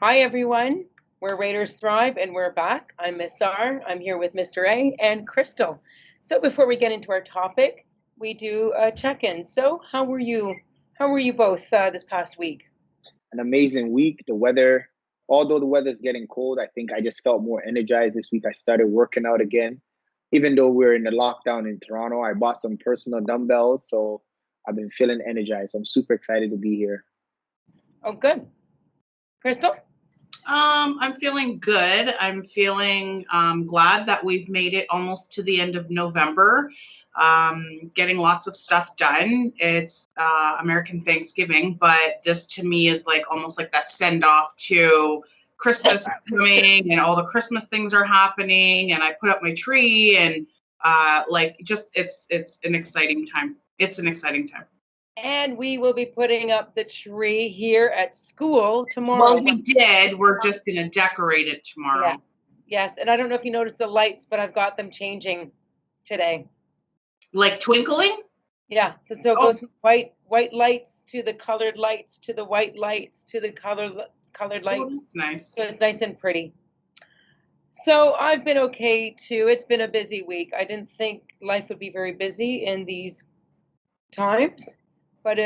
Hi everyone, we're Raiders Thrive and we're back. I'm Ms.R. I'm here with Mr. A and Crystal. So before we get into our topic, we do a check-in. So how were you? How were you both this past week? An amazing week. The weather, although the weather's getting cold, I think I just felt more energized this week. I started working out again. Even though we're in the lockdown in Toronto, I bought some personal dumbbells, so I've been feeling energized. I'm super excited to be here. Oh, good. Crystal? I'm feeling good. I'm feeling glad that we've made it almost to the end of November. Getting lots of stuff done. It's American Thanksgiving, but this to me is like almost like that send off to Christmas coming, and all the Christmas things are happening, and I put up my tree, and it's an exciting time. It's an exciting time. And we will be putting up the tree here at school tomorrow. Well, we did. We're just going to decorate it tomorrow. Yeah. Yes, and I don't know if you noticed the lights, but I've got them changing today. Like twinkling? Yeah, so it goes from white lights to the colored lights to the white lights to the colored lights. Oh, that's nice. So it's nice and pretty. So I've been okay too. It's been a busy week. I didn't think life would be very busy in these times. But,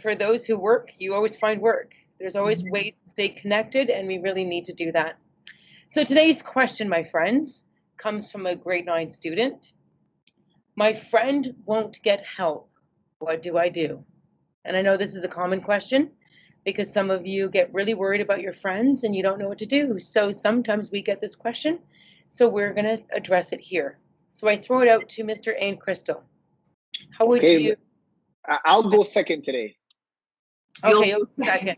for those who work, you always find work. There's always ways to stay connected, and we really need to do that. So today's question, my friends, comes from a grade 9 student. My friend won't get help. What do I do? And I know this is a common question because some of you get really worried about your friends and you don't know what to do. So sometimes we get this question. So we're going to address it here. So I throw it out to Mr. A and Crystal. How would you... I'll go second today. Okay, you'll go second.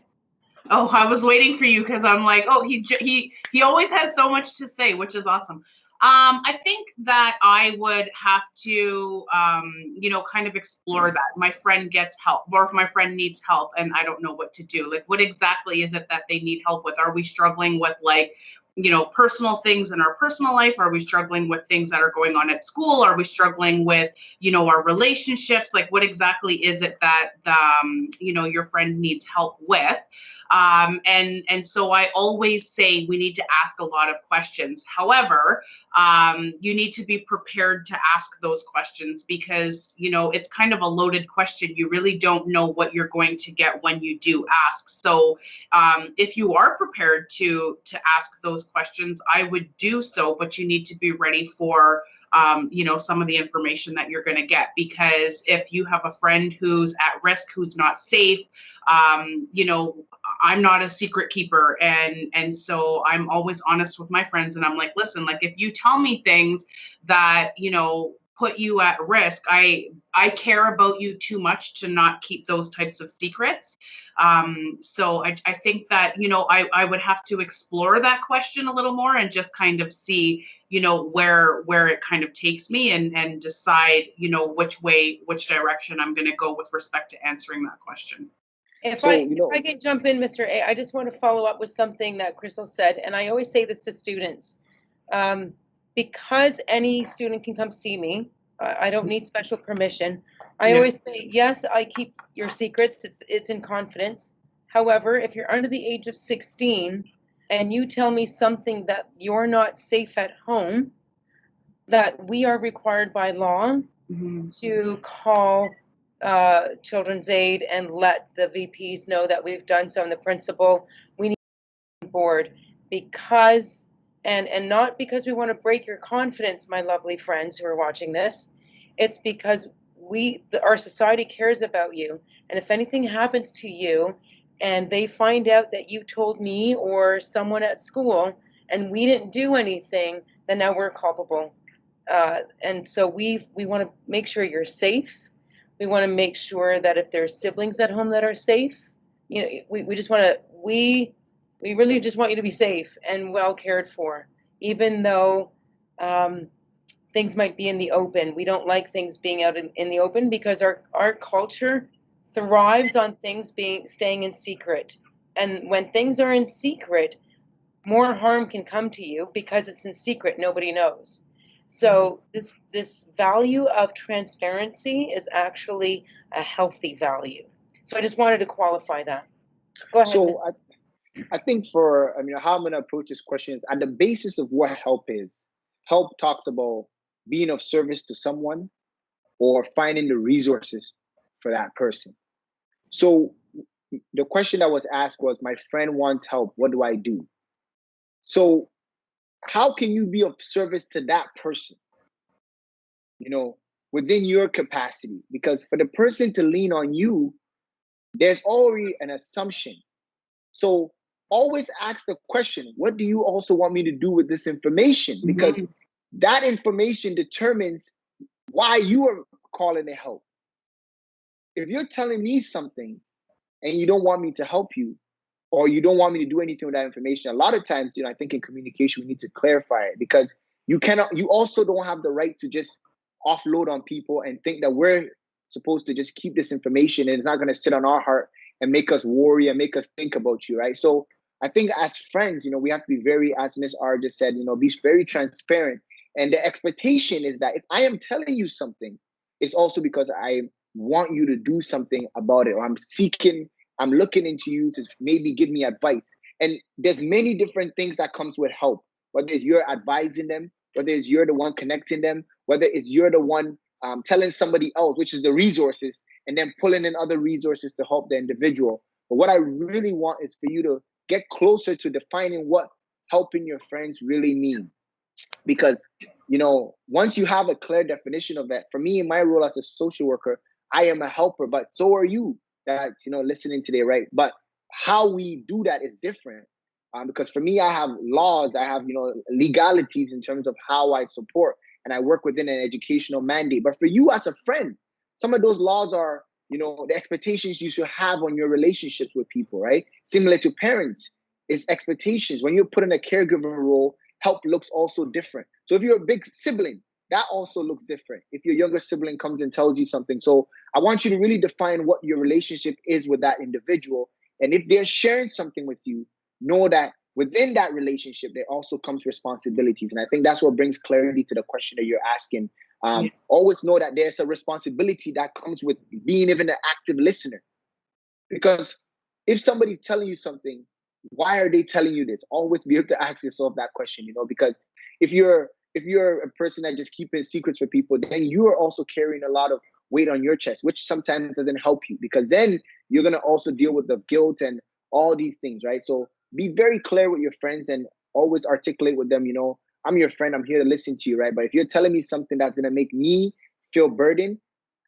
Oh, I was waiting for you because I'm like, oh, he always has so much to say, which is awesome. I think that I would have to, kind of explore that. My friend gets help, or if my friend needs help and I don't know what to do, like what exactly is it that they need help with? Are we struggling with personal things in our personal life? Are we struggling with things that are going on at school? Are we struggling with, our relationships? Like what exactly is it that, your friend needs help with? And so I always say we need to ask a lot of questions. However, you need to be prepared to ask those questions because, it's kind of a loaded question. You really don't know what you're going to get when you do ask. So if you are prepared to ask those questions, I would do so, but you need to be ready for some of the information that you're going to get, because if you have a friend who's at risk, who's not safe, I'm not a secret keeper. And so I'm always honest with my friends. And I'm like, listen, like if you tell me things that, put you at risk, I care about you too much to not keep those types of secrets. So I think that, I would have to explore that question a little more and just kind of see, where it kind of takes me and decide, which direction I'm going to go with respect to answering that question. If I can jump in, Mr. A, I just want to follow up with something that Crystal said, and I always say this to students. Because any student can come see me, I don't need special permission. I always say, yes, I keep your secrets. It's in confidence. However, if you're under the age of 16 and you tell me something that you're not safe at home, that we are required by law to call Children's Aid and let the VPs know that we've done so, and the principal, we need to be on board because, and not because we want to break your confidence, my lovely friends who are watching this, it's because our society cares about you, and if anything happens to you and they find out that you told me or someone at school and we didn't do anything, then now we're culpable. And so we want to make sure you're safe. We want to make sure that if there's siblings at home that are safe, we really just want you to be safe and well cared for, even though things might be in the open. We don't like things being out in the open because our culture thrives on things staying in secret. And when things are in secret, more harm can come to you because it's in secret. Nobody knows. So this value of transparency is actually a healthy value. So I just wanted to qualify that. Go ahead. So I think for, I mean, how I'm going to approach this question is at the basis of what help is. Help talks about being of service to someone or finding the resources for that person. So the question that was asked was, my friend wants help. What do I do? So how can you be of service to that person, you know, within your capacity? Because for the person to lean on you, there's already an assumption. So always ask the question, what do you also want me to do with this information? Because that information determines why you are calling it help. If you're telling me something and you don't want me to help you, or you don't want me to do anything with that information, a lot of times, I think in communication, we need to clarify it, because you also don't have the right to just offload on people and think that we're supposed to just keep this information and it's not going to sit on our heart and make us worry and make us think about you, right? So I think as friends, we have to be very, as Ms.R just said, be very transparent. And the expectation is that if I am telling you something, it's also because I want you to do something about it, or I'm looking into you to maybe give me advice. And there's many different things that comes with help, whether it's you're advising them, whether it's you're the one connecting them, whether it's you're the one telling somebody else, which is the resources, and then pulling in other resources to help the individual. But what I really want is for you to get closer to defining what helping your friends really mean. Because, once you have a clear definition of that, for me, in my role as a social worker, I am a helper, but so are you that's, listening today, right? But how we do that is different. Because for me, I have laws, I have, legalities in terms of how I support, and I work within an educational mandate. But for you as a friend, some of those laws are, the expectations you should have on your relationships with people, right? Similar to parents, it's expectations. When you're put in a caregiver role, help looks also different. So if you're a big sibling, that also looks different if your younger sibling comes and tells you something. So I want you to really define what your relationship is with that individual. And if they're sharing something with you, know that within that relationship, there also comes responsibilities. And I think that's what brings clarity to the question that you're asking. Always know that there's a responsibility that comes with being even an active listener. Because if somebody's telling you something, why are they telling you this? Always be able to ask yourself that question, because if you're a person that just keeping secrets for people, then you are also carrying a lot of weight on your chest, which sometimes doesn't help you, because then you're going to also deal with the guilt and all these things, right? So be very clear with your friends and always articulate with them, I'm your friend, I'm here to listen to you, right? But if you're telling me something that's going to make me feel burdened,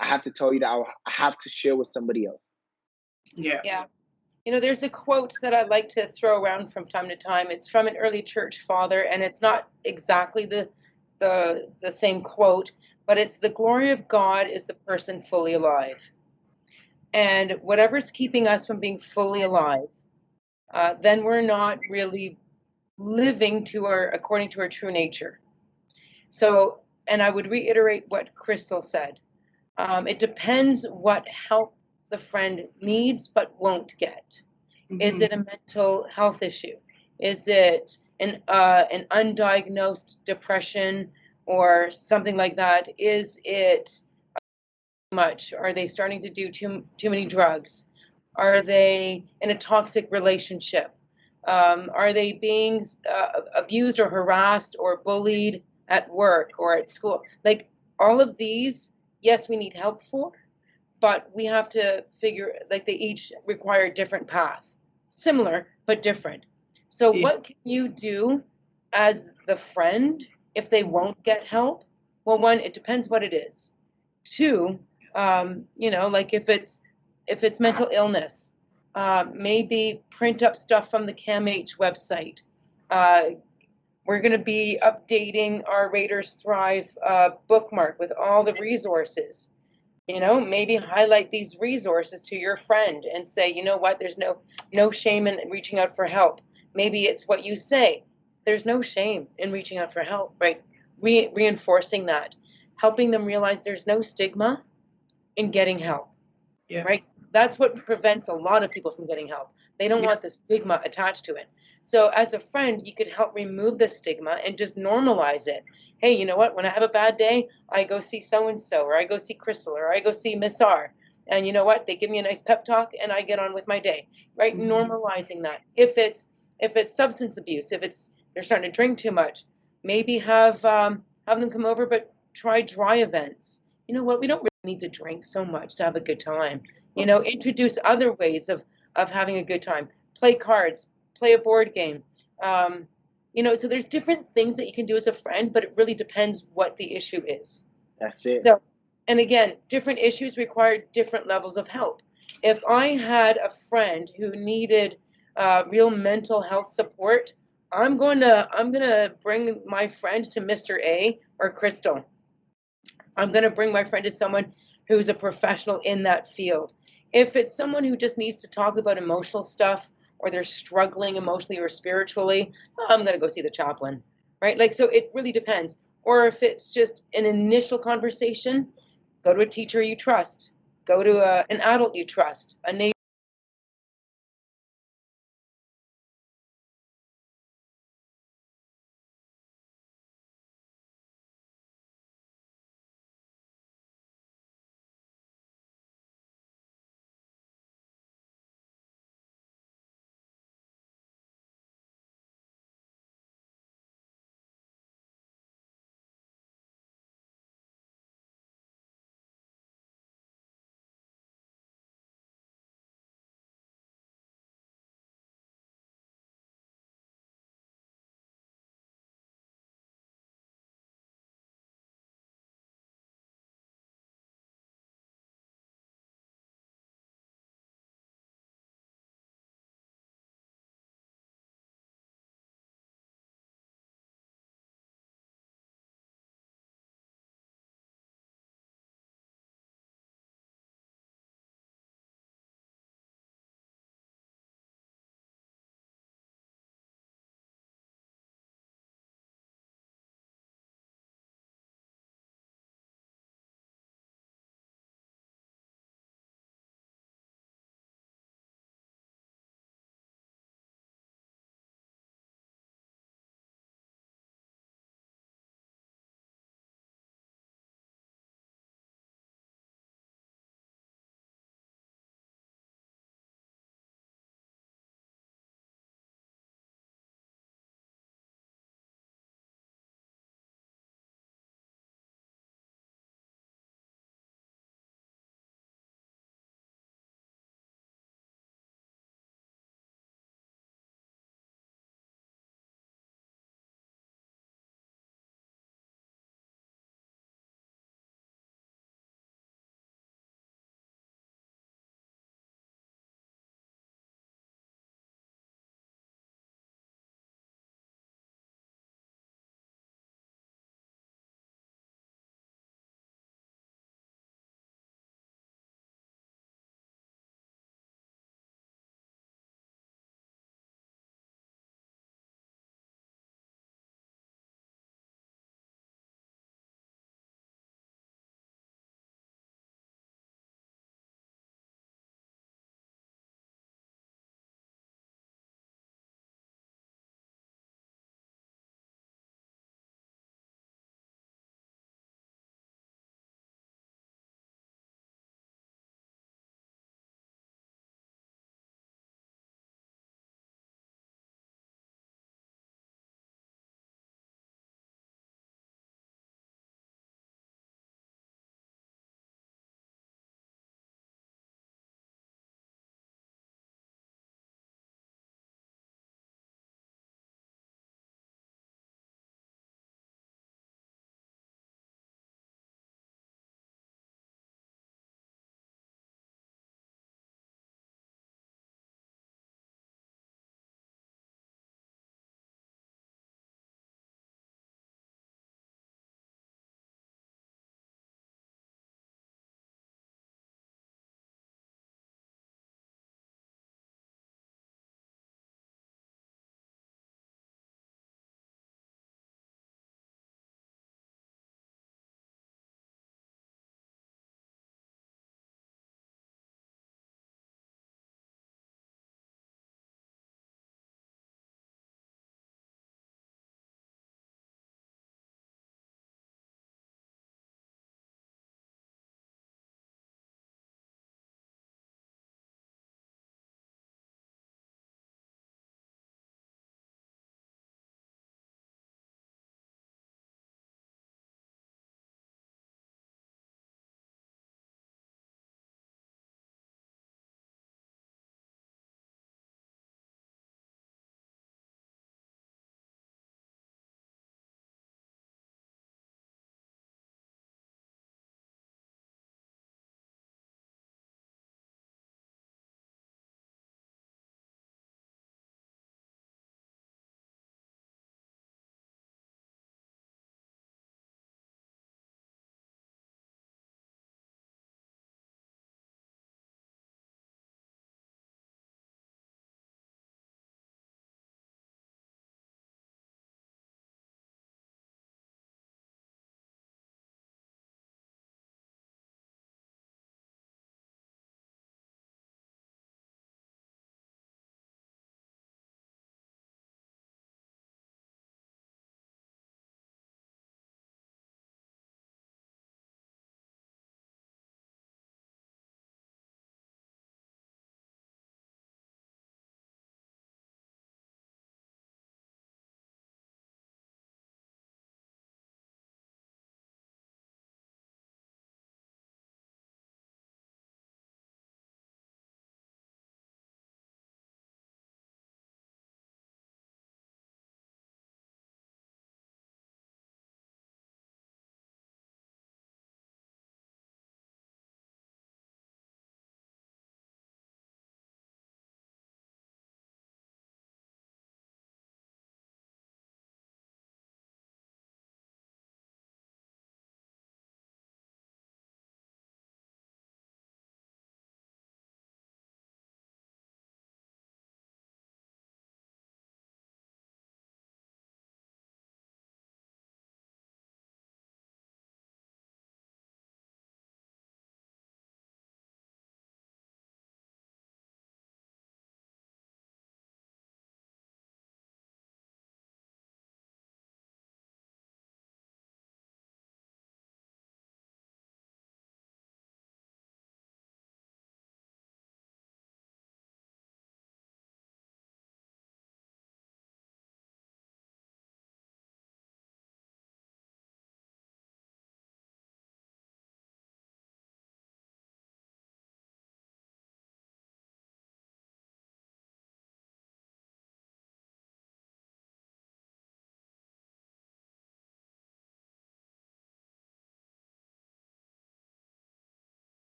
I have to tell you that I have to share with somebody else. Yeah. There's a quote that I like to throw around from time to time. It's from an early church father, and it's not exactly the same quote, but it's the glory of God is the person fully alive. And whatever's keeping us from being fully alive, then we're not really living according to our true nature. So, and I would reiterate what Crystal said. It depends what help the friend needs but won't get. Is it a mental health issue? Is it an undiagnosed depression or something like that? Is it much? Are they starting to do too many drugs? Are they in a toxic relationship? Are they being abused or harassed or bullied at work or at school? Like all of these, yes, we need help for, but we have to figure, like they each require a different path. Similar, but different. So what can you do as the friend if they won't get help? Well, one, it depends what it is. Two, like if it's mental illness, maybe print up stuff from the CAMH website. We're going to be updating our Raiders Thrive bookmark with all the resources. Maybe highlight these resources to your friend and say, you know what, there's no shame in reaching out for help. Maybe it's what you say. There's no shame in reaching out for help, right? Reinforcing that, helping them realize there's no stigma in getting help, right? That's what prevents a lot of people from getting help. They don't want the stigma attached to it. So as a friend, you could help remove the stigma and just normalize it. Hey, you know what? When I have a bad day, I go see so-and-so, or I go see Crystal, or I go see Ms.R. And you know what? They give me a nice pep talk and I get on with my day, right? Mhm. Normalizing that. If it's substance abuse, if it's they're starting to drink too much, maybe have them come over, but try dry events. You know what? We don't really need to drink so much to have a good time. You know, introduce other ways of having a good time. Play cards, play a board game. You know, so there's different things that you can do as a friend, but it really depends what the issue is. That's it. So, and again, different issues require different levels of help. If I had a friend who needed real mental health support, I'm gonna bring my friend to Mr. A or Crystal. I'm gonna bring my friend to someone who's a professional in that field. If it's someone who just needs to talk about emotional stuff or they're struggling emotionally or spiritually, I'm gonna go see the chaplain, right? Like, so it really depends. Or if it's just an initial conversation, go to a teacher you trust, go to an adult you trust, a neighbor.